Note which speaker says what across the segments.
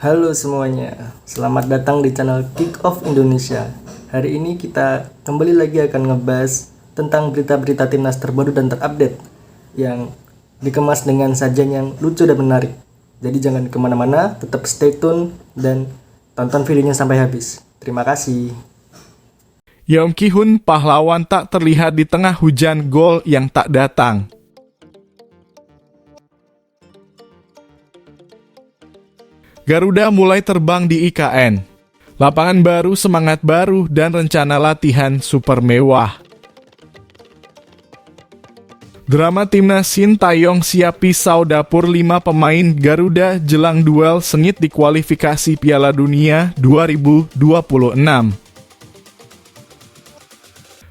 Speaker 1: Halo semuanya, selamat datang di channel Kick Off Indonesia. Hari ini kita kembali lagi akan ngebahas tentang berita-berita timnas terbaru dan terupdate yang dikemas dengan sajian yang lucu dan menarik. Jadi jangan kemana-mana, tetap stay tune dan tonton videonya sampai habis. Terima kasih.
Speaker 2: Yeom Ki-hun, pahlawan tak terlihat di tengah hujan gol yang tak datang. Garuda mulai terbang di IKN. Lapangan baru, semangat baru, dan rencana latihan super mewah. Drama timnas Sintayong siap pisau dapur 5 pemain Garuda jelang duel sengit di kualifikasi Piala Dunia 2026.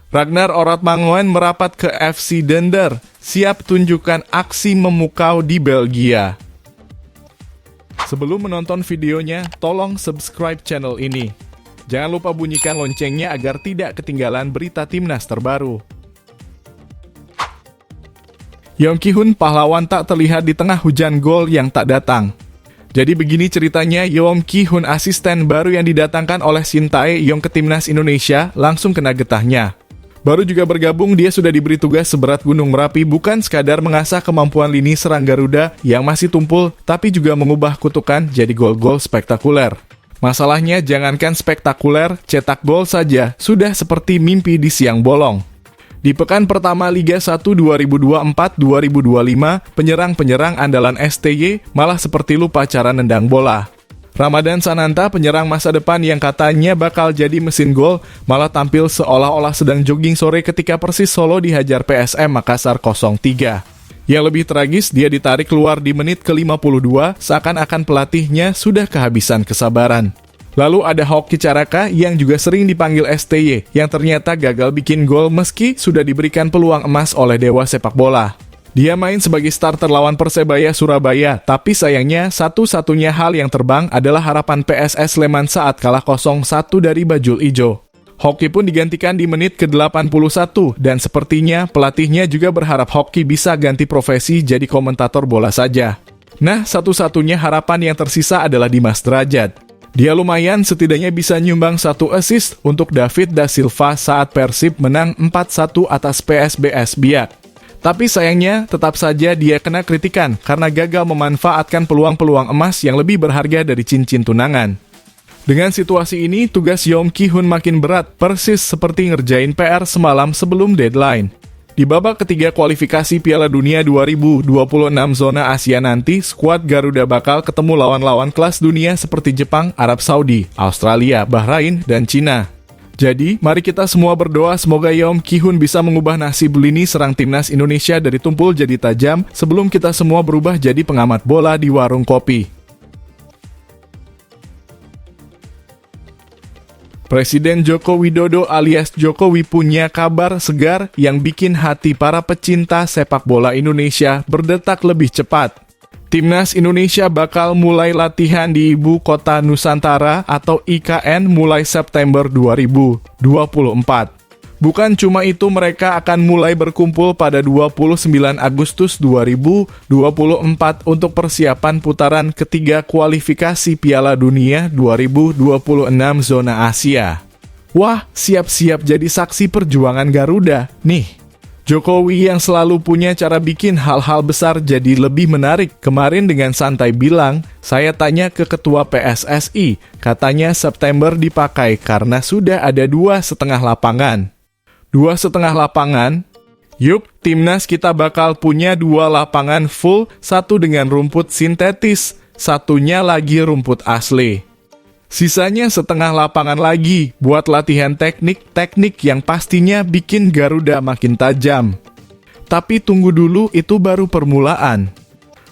Speaker 2: Ragnar Oratmangoen merapat ke FC Dender, siap tunjukkan aksi memukau di Belgia. Sebelum menonton videonya, tolong subscribe channel ini. Jangan lupa bunyikan loncengnya agar tidak ketinggalan berita timnas terbaru. Yeom Ki-hun, pahlawan tak terlihat di tengah hujan gol yang tak datang. Jadi begini ceritanya, Yeom Ki-hun, asisten baru yang didatangkan oleh Shin Tae-yong ke timnas Indonesia, langsung kena getahnya. Baru juga bergabung, dia sudah diberi tugas seberat Gunung Merapi, bukan sekadar mengasah kemampuan lini serang Garuda yang masih tumpul, tapi juga mengubah kutukan jadi gol-gol spektakuler. Masalahnya, jangankan spektakuler, cetak gol saja sudah seperti mimpi di siang bolong. Di pekan pertama Liga 1 2024-2025, penyerang-penyerang andalan STY malah seperti lupa cara nendang bola. Ramadan Sananta, penyerang masa depan yang katanya bakal jadi mesin gol, malah tampil seolah-olah sedang jogging sore ketika Persis Solo dihajar PSM Makassar 0-3. Yang lebih tragis, dia ditarik keluar di menit ke-52, seakan-akan pelatihnya sudah kehabisan kesabaran. Lalu ada Hoki Caraka yang juga sering dipanggil STY, yang ternyata gagal bikin gol meski sudah diberikan peluang emas oleh Dewa Sepak Bola. Dia main sebagai starter lawan Persebaya Surabaya, tapi sayangnya satu-satunya hal yang terbang adalah harapan PSS Sleman saat kalah 0-1 dari Bajul Ijo. Hoki pun digantikan di menit ke-81, dan sepertinya pelatihnya juga berharap Hoki bisa ganti profesi jadi komentator bola saja. Nah, satu-satunya harapan yang tersisa adalah Dimas Derajat. Dia lumayan setidaknya bisa nyumbang 1 assist untuk David Da Silva saat Persib menang 4-1 atas PSBS Biak. Tapi sayangnya, tetap saja dia kena kritikan karena gagal memanfaatkan peluang-peluang emas yang lebih berharga dari cincin tunangan. Dengan situasi ini, tugas Yeom Ki-hun makin berat, persis seperti ngerjain PR semalam sebelum deadline. Di babak ketiga kualifikasi Piala Dunia 2026 zona Asia nanti, skuad Garuda bakal ketemu lawan-lawan kelas dunia seperti Jepang, Arab Saudi, Australia, Bahrain, dan Cina. Jadi, mari kita semua berdoa semoga Yeom Ki-hun bisa mengubah nasib lini serang timnas Indonesia dari tumpul jadi tajam sebelum kita semua berubah jadi pengamat bola di warung kopi. Presiden Joko Widodo alias Jokowi punya kabar segar yang bikin hati para pecinta sepak bola Indonesia berdetak lebih cepat. Timnas Indonesia bakal mulai latihan di Ibu Kota Nusantara atau IKN mulai September 2024. Bukan cuma itu, mereka akan mulai berkumpul pada 29 Agustus 2024 untuk persiapan putaran ketiga kualifikasi Piala Dunia 2026 zona Asia. Wah, siap-siap jadi saksi perjuangan Garuda, nih. Jokowi yang selalu punya cara bikin hal-hal besar jadi lebih menarik. Kemarin dengan santai bilang, saya tanya ke ketua PSSI, katanya September dipakai karena sudah ada 2,5 lapangan. 2,5 lapangan? Yuk, timnas kita bakal punya 2 lapangan full, satu dengan rumput sintetis, satunya lagi rumput asli. Sisanya setengah lapangan lagi buat latihan teknik-teknik yang pastinya bikin Garuda makin tajam. Tapi tunggu dulu, itu baru permulaan.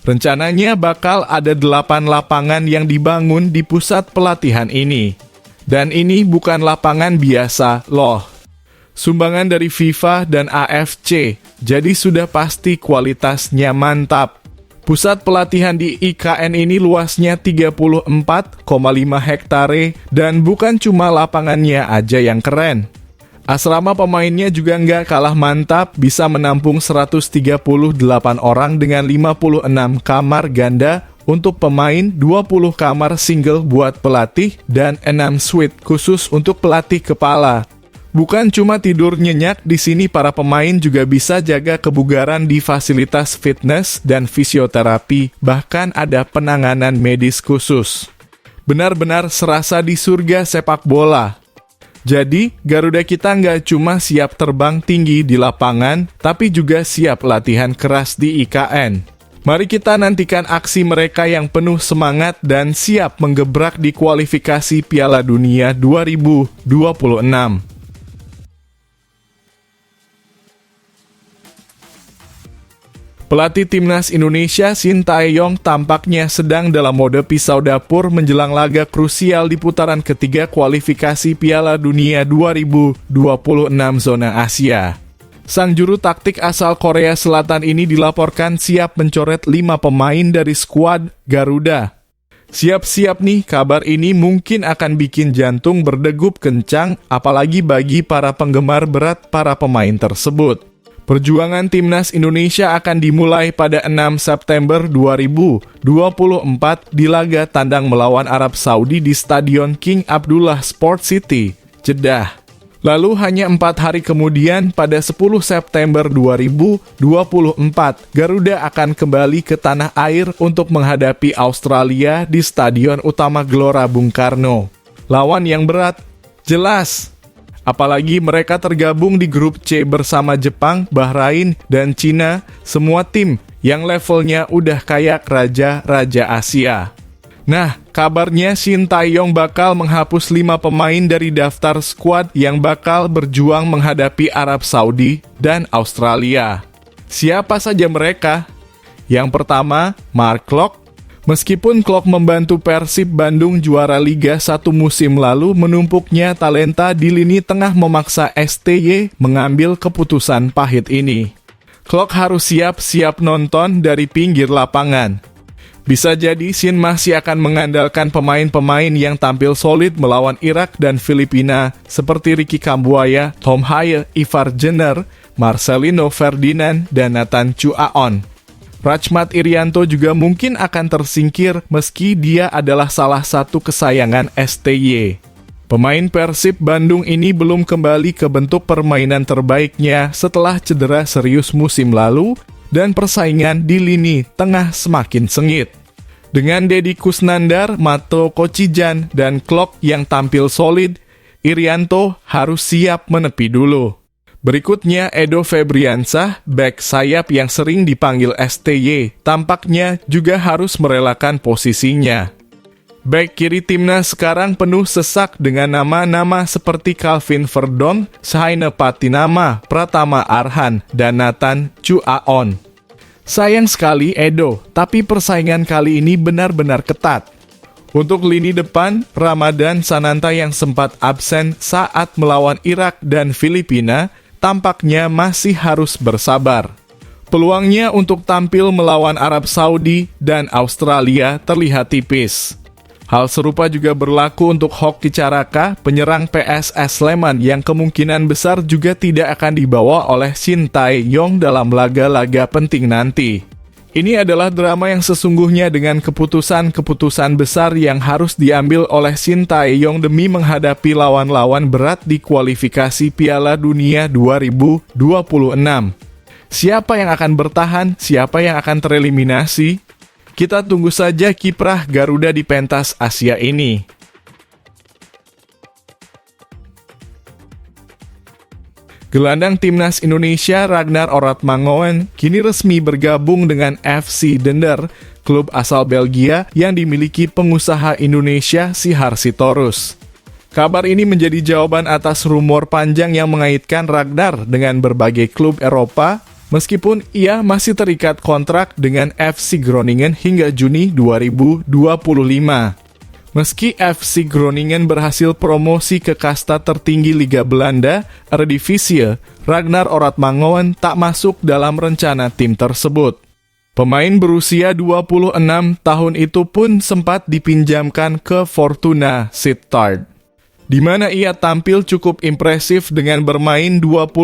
Speaker 2: Rencananya bakal ada 8 lapangan yang dibangun di pusat pelatihan ini. Dan ini bukan lapangan biasa loh. Sumbangan dari FIFA dan AFC, jadi sudah pasti kualitasnya mantap. Pusat pelatihan di IKN ini luasnya 34,5 hektare dan bukan cuma lapangannya aja yang keren. Asrama pemainnya juga nggak kalah mantap, bisa menampung 138 orang dengan 56 kamar ganda untuk pemain, 20 kamar single buat pelatih, dan 6 suite khusus untuk pelatih kepala. Bukan cuma tidur nyenyak, di sini para pemain juga bisa jaga kebugaran di fasilitas fitness dan fisioterapi, bahkan ada penanganan medis khusus. Benar-benar serasa di surga sepak bola. Jadi, Garuda kita nggak cuma siap terbang tinggi di lapangan, tapi juga siap latihan keras di IKN. Mari kita nantikan aksi mereka yang penuh semangat dan siap menggebrak di kualifikasi Piala Dunia 2026. Pelatih Timnas Indonesia Shin Tae-yong tampaknya sedang dalam mode pisau dapur menjelang laga krusial di putaran ketiga kualifikasi Piala Dunia 2026 zona Asia. Sang juru taktik asal Korea Selatan ini dilaporkan siap mencoret 5 pemain dari skuad Garuda. Siap-siap nih, kabar ini mungkin akan bikin jantung berdegup kencang, apalagi bagi para penggemar berat para pemain tersebut. Perjuangan Timnas Indonesia akan dimulai pada 6 September 2024 di laga tandang melawan Arab Saudi di Stadion King Abdullah Sport City, Jeddah. Lalu hanya 4 hari kemudian pada 10 September 2024, Garuda akan kembali ke tanah air untuk menghadapi Australia di Stadion Utama Gelora Bung Karno. Lawan yang berat, jelas. Apalagi mereka tergabung di grup C bersama Jepang, Bahrain, dan Cina, semua tim yang levelnya udah kayak raja-raja Asia. Nah, kabarnya Shin Tae-yong bakal menghapus 5 pemain dari daftar skuad yang bakal berjuang menghadapi Arab Saudi dan Australia. Siapa saja mereka? Yang pertama, Mark Klok. Meskipun Klok membantu Persib Bandung juara Liga 1 musim lalu, menumpuknya talenta di lini tengah memaksa STY mengambil keputusan pahit ini. Klok harus siap-siap nonton dari pinggir lapangan. Bisa jadi Shin masih akan mengandalkan pemain-pemain yang tampil solid melawan Irak dan Filipina seperti Ricky Kambuaya, Tom Haye, Ivar Jenner, Marcelino Ferdinand, dan Nathan Chuaon. Rachmat Irianto juga mungkin akan tersingkir meski dia adalah salah satu kesayangan STY. Pemain Persib Bandung ini belum kembali ke bentuk permainan terbaiknya setelah cedera serius musim lalu dan persaingan di lini tengah semakin sengit. Dengan Deddy Kusnandar, Mato Kocijan, dan Klok yang tampil solid, Irianto harus siap menepi dulu. Berikutnya Edo Febriansah, bek sayap yang sering dipanggil STY, tampaknya juga harus merelakan posisinya. Bek kiri timnas sekarang penuh sesak dengan nama-nama seperti Calvin Verdon, Sahaine Patinama, Pratama Arhan, dan Nathan Chuaon. Sayang sekali Edo, tapi persaingan kali ini benar-benar ketat. Untuk lini depan, Ramadan Sananta yang sempat absen saat melawan Irak dan Filipina, tampaknya masih harus bersabar. Peluangnya untuk tampil melawan Arab Saudi dan Australia terlihat tipis. Hal serupa juga berlaku untuk Hoki Caraka, penyerang PSS Sleman yang kemungkinan besar juga tidak akan dibawa oleh Shin Tae-yong dalam laga-laga penting nanti. Ini adalah drama yang sesungguhnya dengan keputusan-keputusan besar yang harus diambil oleh Shin Tae-yong demi menghadapi lawan-lawan berat di kualifikasi Piala Dunia 2026. Siapa yang akan bertahan? Siapa yang akan tereliminasi? Kita tunggu saja kiprah Garuda di pentas Asia ini. Gelandang Timnas Indonesia Ragnar Oratmangoen kini resmi bergabung dengan FC Dender, klub asal Belgia yang dimiliki pengusaha Indonesia Sihar Sitorus. Kabar ini menjadi jawaban atas rumor panjang yang mengaitkan Ragnar dengan berbagai klub Eropa, meskipun ia masih terikat kontrak dengan FC Groningen hingga Juni 2025. Meski FC Groningen berhasil promosi ke kasta tertinggi Liga Belanda, Eredivisie, Ragnar Oratmangoen tak masuk dalam rencana tim tersebut. Pemain berusia 26 tahun itu pun sempat dipinjamkan ke Fortuna Sittard, di mana ia tampil cukup impresif dengan bermain 21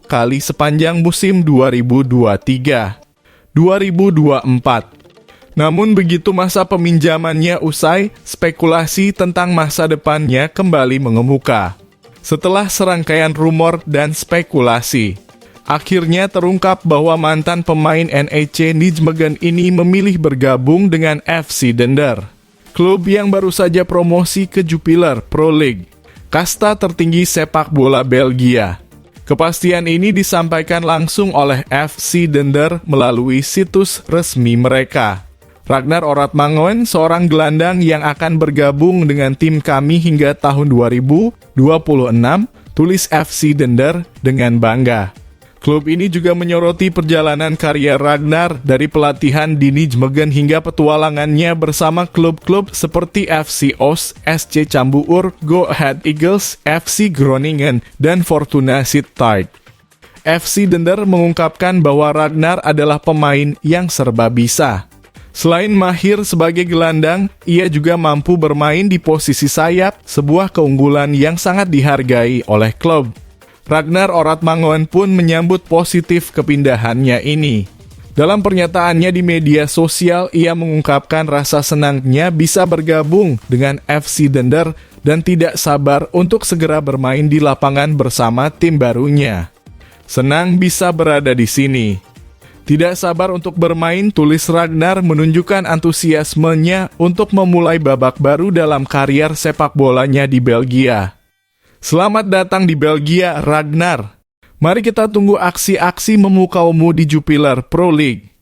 Speaker 2: kali sepanjang musim 2023-2024. Namun begitu masa peminjamannya usai, spekulasi tentang masa depannya kembali mengemuka. Setelah serangkaian rumor dan spekulasi, akhirnya terungkap bahwa mantan pemain NEC Nijmegen ini memilih bergabung dengan FC Dender, klub yang baru saja promosi ke Jupiler Pro League, kasta tertinggi sepak bola Belgia. Kepastian ini disampaikan langsung oleh FC Dender melalui situs resmi mereka. Ragnar Oratmangoen, seorang gelandang yang akan bergabung dengan tim kami hingga tahun 2026, tulis FC Dender dengan bangga. Klub ini juga menyoroti perjalanan karya Ragnar dari pelatihan di Nijmegen hingga petualangannya bersama klub-klub seperti FC Oss, SC Cambuur, Go Ahead Eagles, FC Groningen, dan Fortuna Sittard. FC Dender mengungkapkan bahwa Ragnar adalah pemain yang serba bisa. Selain mahir sebagai gelandang, ia juga mampu bermain di posisi sayap, sebuah keunggulan yang sangat dihargai oleh klub. Ragnar Oratmangoen pun menyambut positif kepindahannya ini. Dalam pernyataannya di media sosial, ia mengungkapkan rasa senangnya bisa bergabung dengan FC Dender dan tidak sabar untuk segera bermain di lapangan bersama tim barunya. Senang bisa berada di sini. Tidak sabar untuk bermain, tulis Ragnar menunjukkan antusiasmenya untuk memulai babak baru dalam karier sepak bolanya di Belgia. Selamat datang di Belgia, Ragnar. Mari kita tunggu aksi-aksi memukaumu di Jupiler Pro League.